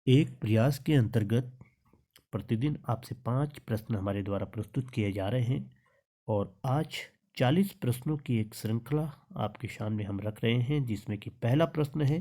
एक प्रयास के अंतर्गत प्रतिदिन आपसे 5 प्रश्न हमारे द्वारा प्रस्तुत किए जा रहे हैं और आज 40 प्रश्नों की एक श्रृंखला आपके सामने हम रख रहे हैं, जिसमें कि पहला प्रश्न है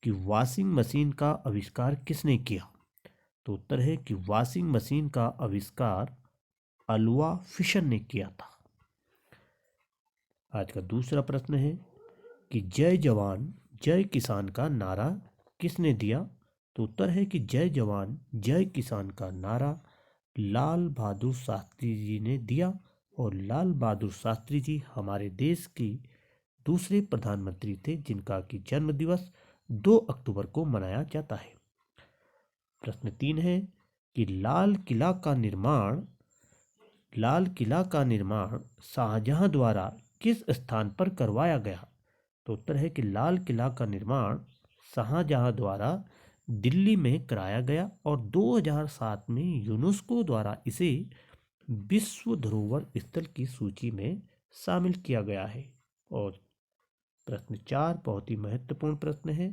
कि वॉशिंग मशीन का आविष्कार किसने किया। तो उत्तर है कि वॉशिंग मशीन का आविष्कार अल्वा फिशर ने किया था। आज का दूसरा प्रश्न है कि जय जवान जय किसान का नारा किसने दिया। तो उत्तर है कि जय जवान जय किसान का नारा लाल बहादुर शास्त्री जी ने दिया, और लाल बहादुर शास्त्री जी हमारे देश की दूसरे प्रधानमंत्री थे, जिनका कि जन्म दिवस 2 अक्टूबर को मनाया जाता है। प्रश्न 3 है कि लाल किला का निर्माण शाहजहां द्वारा किस स्थान पर करवाया गया। तो उत्तर है कि लाल किला का निर्माण शाहजहां द्वारा दिल्ली में कराया गया और 2007 में यूनेस्को द्वारा इसे विश्व धरोहर स्थल की सूची में शामिल किया गया है। और प्रश्न 4 बहुत ही महत्वपूर्ण प्रश्न है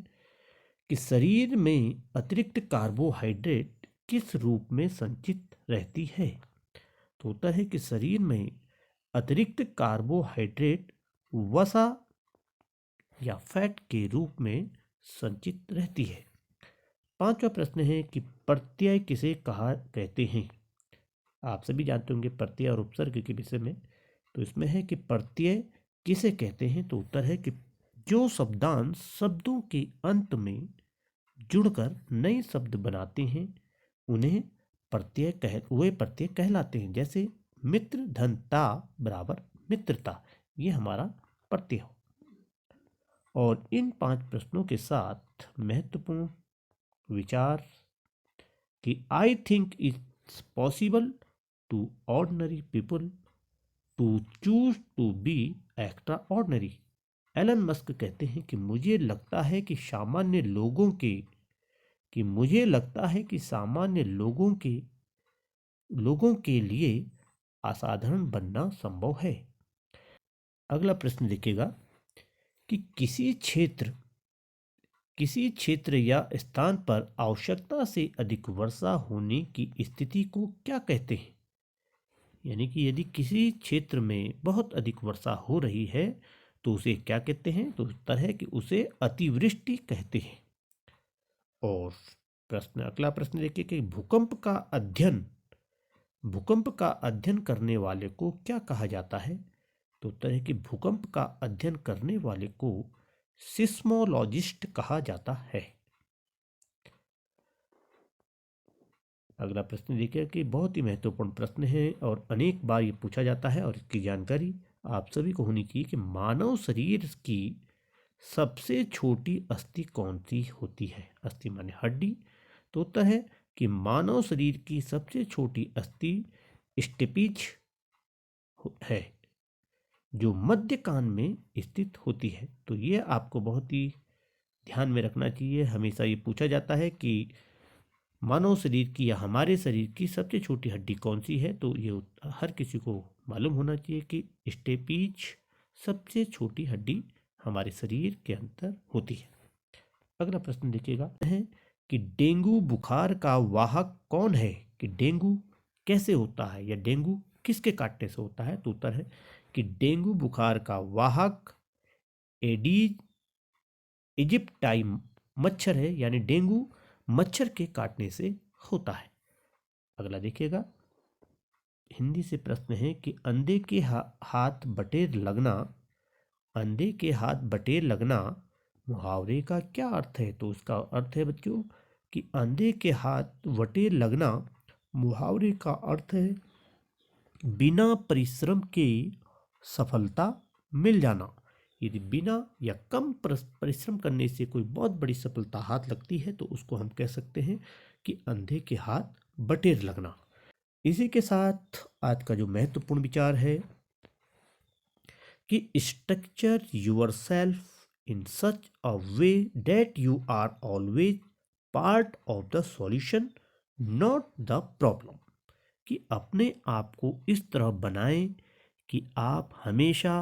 कि शरीर में अतिरिक्त कार्बोहाइड्रेट किस रूप में संचित रहती है। तो उत्तर है कि शरीर में अतिरिक्त कार्बोहाइड्रेट वसा या फैट के रूप में संचित रहती है। पांचवा प्रश्न है कि प्रत्यय किसे कहा कहते हैं। आप सभी जानते होंगे प्रत्यय और उपसर्ग के विषय में। तो इसमें है कि प्रत्यय किसे कहते हैं। तो उत्तर है कि जो शब्दांश शब्दों के अंत में जुड़कर नए शब्द बनाते हैं उन्हें प्रत्यय कहलाते हैं। जैसे मित्र धनता बराबर मित्रता, ये हमारा प्रत्यय हो। और इन 5 प्रश्नों के साथ महत्वपूर्ण विचार कि I think it's possible to ordinary people to choose to be extraordinary. Elon Musk कहते हैं कि मुझे लगता है कि सामान्य लोगों के लिए असाधारण बनना संभव है। अगला प्रश्न देखिएगा कि किसी क्षेत्र या स्थान पर आवश्यकता से अधिक वर्षा होने की स्थिति को क्या कहते हैं। यानी कि यदि किसी क्षेत्र में बहुत अधिक वर्षा हो रही है तो उसे क्या कहते हैं। तो उत्तर है कि उसे अतिवृष्टि कहते हैं। और अगला प्रश्न देखिए कि भूकंप का अध्ययन करने वाले को क्या कहा जाता है। तो उत्तर है कि भूकंप का अध्ययन करने वाले को सिस्मोलॉजिस्ट कहा जाता है। अगला प्रश्न देखिए कि बहुत ही महत्वपूर्ण प्रश्न है और अनेक बार ये पूछा जाता है और इसकी जानकारी आप सभी को होनी चाहिए कि मानव शरीर की सबसे छोटी अस्थि कौन सी होती है। अस्थि माने हड्डी। तो उत्तर है कि मानव शरीर की सबसे छोटी अस्थि स्टेपिज है, जो मध्य कान में स्थित होती है। तो ये आपको बहुत ही ध्यान में रखना चाहिए। हमेशा ये पूछा जाता है कि मानव शरीर की या हमारे शरीर की सबसे छोटी हड्डी कौन सी है। तो ये हर किसी को मालूम होना चाहिए कि स्टेपीज सबसे छोटी हड्डी हमारे शरीर के अंदर होती है। अगला प्रश्न देखिएगा है कि डेंगू बुखार का वाहक कौन है। कि डेंगू कैसे होता है या डेंगू किसके काटने से होता है। तो उत्तर है कि डेंगू बुखार का वाहक एडीज इजिप्टाई मच्छर है, यानी डेंगू मच्छर के काटने से होता है। अगला देखिएगा हिंदी से प्रश्न है कि अंधे के हाथ बटेर लगना मुहावरे का क्या अर्थ है। तो उसका अर्थ है बच्चों कि अंधे के हाथ बटेर लगना मुहावरे का अर्थ है बिना परिश्रम के सफलता मिल जाना। यदि बिना या कम परिश्रम करने से कोई बहुत बड़ी सफलता हाथ लगती है तो उसको हम कह सकते हैं कि अंधे के हाथ बटेर लगना। इसी के साथ आज का जो महत्वपूर्ण विचार है कि structure yourself in such a way that you are always part of the solution not the problem. कि अपने आप को इस तरह बनाएं कि आप हमेशा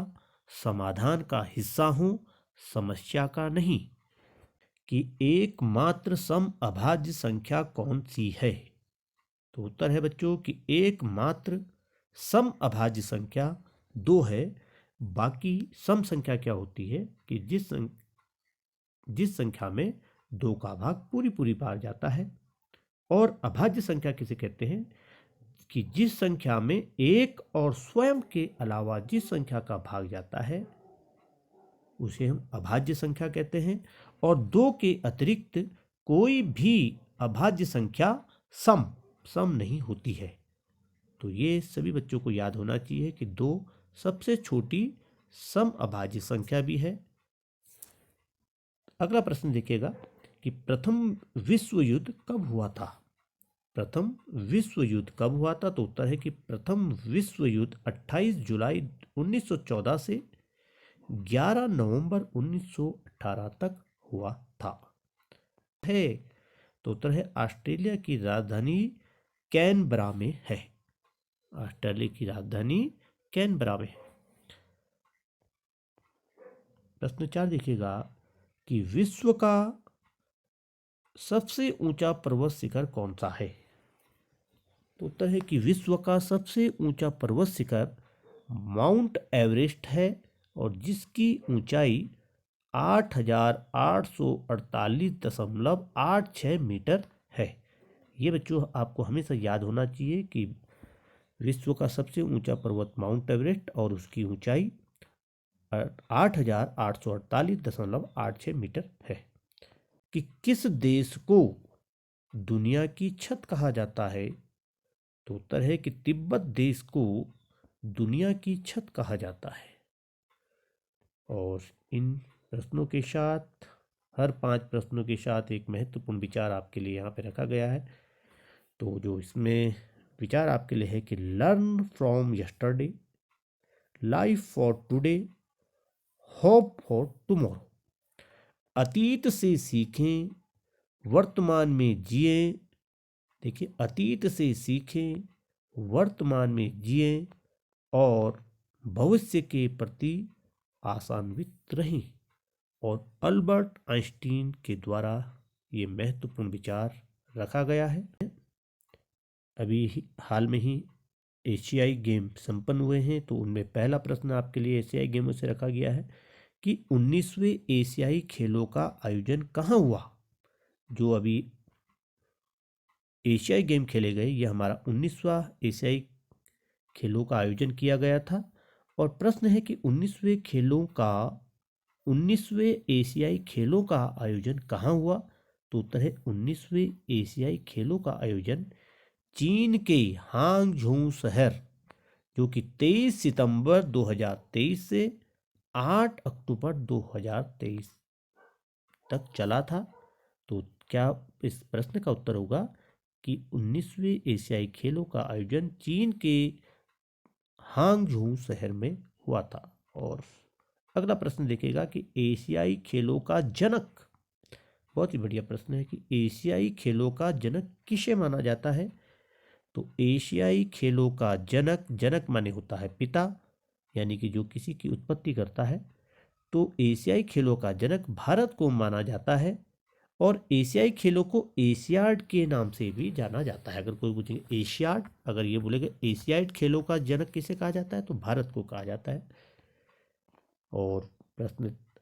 समाधान का हिस्सा हों, समस्या का नहीं। कि एकमात्र सम अभाज्य संख्या कौन सी है? तो उत्तर है बच्चों कि एकमात्र सम अभाज्य संख्या 2 है। बाकी सम संख्या क्या होती है कि जिस संख्या में 2 का भाग पूरी पूरी बार जाता है। और अभाज्य संख्या किसे कहते हैं कि जिस संख्या में एक और स्वयं के अलावा जिस संख्या का भाग जाता है उसे हम अभाज्य संख्या कहते हैं। और 2 के अतिरिक्त कोई भी अभाज्य संख्या सम नहीं होती है। तो ये सभी बच्चों को याद होना चाहिए कि 2 सबसे छोटी सम अभाज्य संख्या भी है। अगला प्रश्न देखिएगा कि प्रथम विश्व युद्ध कब हुआ था? प्रथम विश्व युद्ध कब हुआ था? तो उत्तर है कि प्रथम विश्व युद्ध 28 जुलाई 1914 से 11 नवंबर 1918 तक हुआ था। है तो उत्तर है ऑस्ट्रेलिया की राजधानी कैनबरा में है। ऑस्ट्रेलिया की राजधानी कैनबरा में है। प्रश्न 4 देखिएगा कि विश्व का सबसे ऊंचा पर्वत शिखर कौन सा है? तो उत्तर है कि विश्व का सबसे ऊंचा पर्वत शिखर माउंट एवरेस्ट है और जिसकी ऊंचाई 8,848.86 मीटर है। ये बच्चों आपको हमेशा याद होना चाहिए कि विश्व का सबसे ऊंचा पर्वत माउंट एवरेस्ट और उसकी ऊंचाई 8,848.86 मीटर है। कि किस देश को दुनिया की छत कहा जाता है? तो उत्तर है कि तिब्बत देश को दुनिया की छत कहा जाता है। और इन प्रश्नों के साथ हर 5 प्रश्नों के साथ एक महत्वपूर्ण विचार आपके लिए यहाँ पे रखा गया है। तो जो इसमें विचार आपके लिए है कि learn from yesterday, life for today, hope for tomorrow. अतीत से सीखें, वर्तमान में जिए। देखिए, अतीत से सीखें, वर्तमान में जिए और भविष्य के प्रति आशान्वित रहें। और अल्बर्ट आइंस्टीन के द्वारा ये महत्वपूर्ण विचार रखा गया है। अभी हाल में ही एशियाई गेम संपन्न हुए हैं, तो उनमें पहला प्रश्न आपके लिए एशियाई गेमों से रखा गया है कि 19वें एशियाई खेलों का आयोजन कहाँ हुआ? जो अभी एशियाई गेम खेले गए, ये हमारा 19वां एशियाई खेलों का आयोजन किया गया था। और प्रश्न है कि 19वें एशियाई खेलों का आयोजन कहाँ हुआ? तो उत्तर है 19वें एशियाई खेलों का आयोजन चीन के हांगझोउ शहर, जो कि 23 सितंबर 2023 से 8 अक्टूबर 2023 तक चला था। तो क्या इस प्रश्न का उत्तर होगा कि 19वें एशियाई खेलों का आयोजन चीन के हांगझोउ शहर में हुआ था। और अगला प्रश्न देखिएगा कि एशियाई खेलों का जनक, बहुत ही बढ़िया प्रश्न है कि एशियाई खेलों का जनक किसे माना जाता है? तो एशियाई खेलों का जनक माने होता है पिता, यानी कि जो किसी की उत्पत्ति करता है। तो एशियाई खेलों का जनक भारत को माना जाता है। और एशियाई खेलों को एशियाड के नाम से भी जाना जाता है। अगर कोई पूछेंगे एशियाड, अगर ये बोलेगा एशियाड खेलों का जनक किसे कहा जाता है, तो भारत को कहा जाता है। और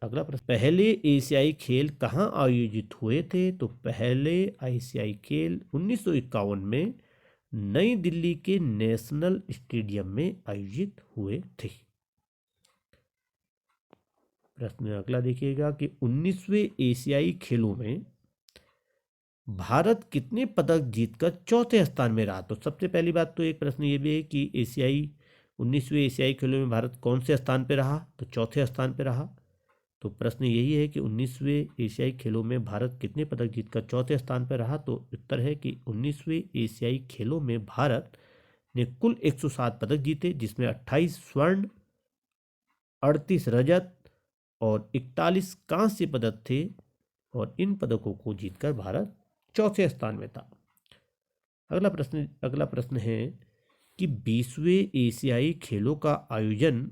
अगला प्रश्न, पहले एशियाई खेल कहाँ आयोजित हुए थे? तो पहले एशियाई खेल 1951 में नई दिल्ली के नेशनल स्टेडियम में आयोजित हुए थे। प्रश्न अगला देखिएगा कि 19वें एशियाई खेलों में भारत कितने पदक जीतकर चौथे स्थान में रहा? तो सबसे पहली बात तो एक प्रश्न ये भी है कि 19वें एशियाई खेलों में भारत कौन से स्थान पे रहा? तो चौथे स्थान पे रहा। तो प्रश्न यही है कि 19वें एशियाई खेलों में भारत कितने पदक जीतकर चौथे स्थान पर रहा? तो उत्तर है कि 19वें एशियाई खेलों में भारत ने कुल 107 पदक जीते, जिसमें 28 स्वर्ण, 38 रजत और 41 कांस्य पदक थे। और इन पदकों को जीतकर भारत चौथे स्थान में था। अगला प्रश्न है कि 20वें एशियाई खेलों का आयोजन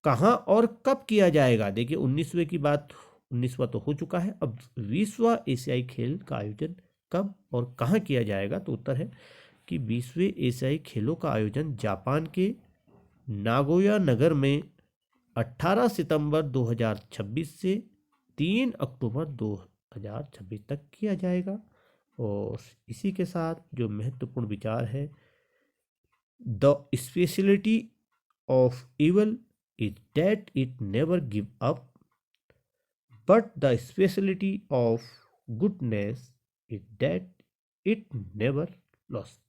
कहाँ और कब किया जाएगा? देखिए, 19वें की बात 19वां तो हो चुका है। अब 20वां एशियाई खेल का आयोजन कब और कहाँ किया जाएगा? तो उत्तर है कि 20वें एशियाई खेलों का आयोजन जापान के नागोया नगर में 18 सितंबर 2026 से 3 अक्टूबर 2026 तक किया जाएगा। और इसी के साथ जो महत्वपूर्ण विचार है, the speciality of evil is that it never give up, but the speciality of goodness is that it never loss.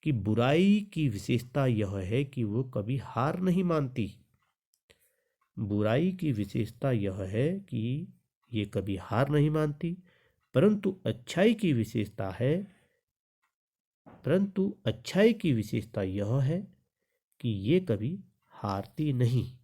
कि बुराई की विशेषता यह है कि वो कभी हार नहीं मानती। बुराई की विशेषता यह है कि ये कभी हार नहीं मानती, परंतु अच्छाई की विशेषता है, परंतु अच्छाई की विशेषता यह है कि ये कभी हारती नहीं।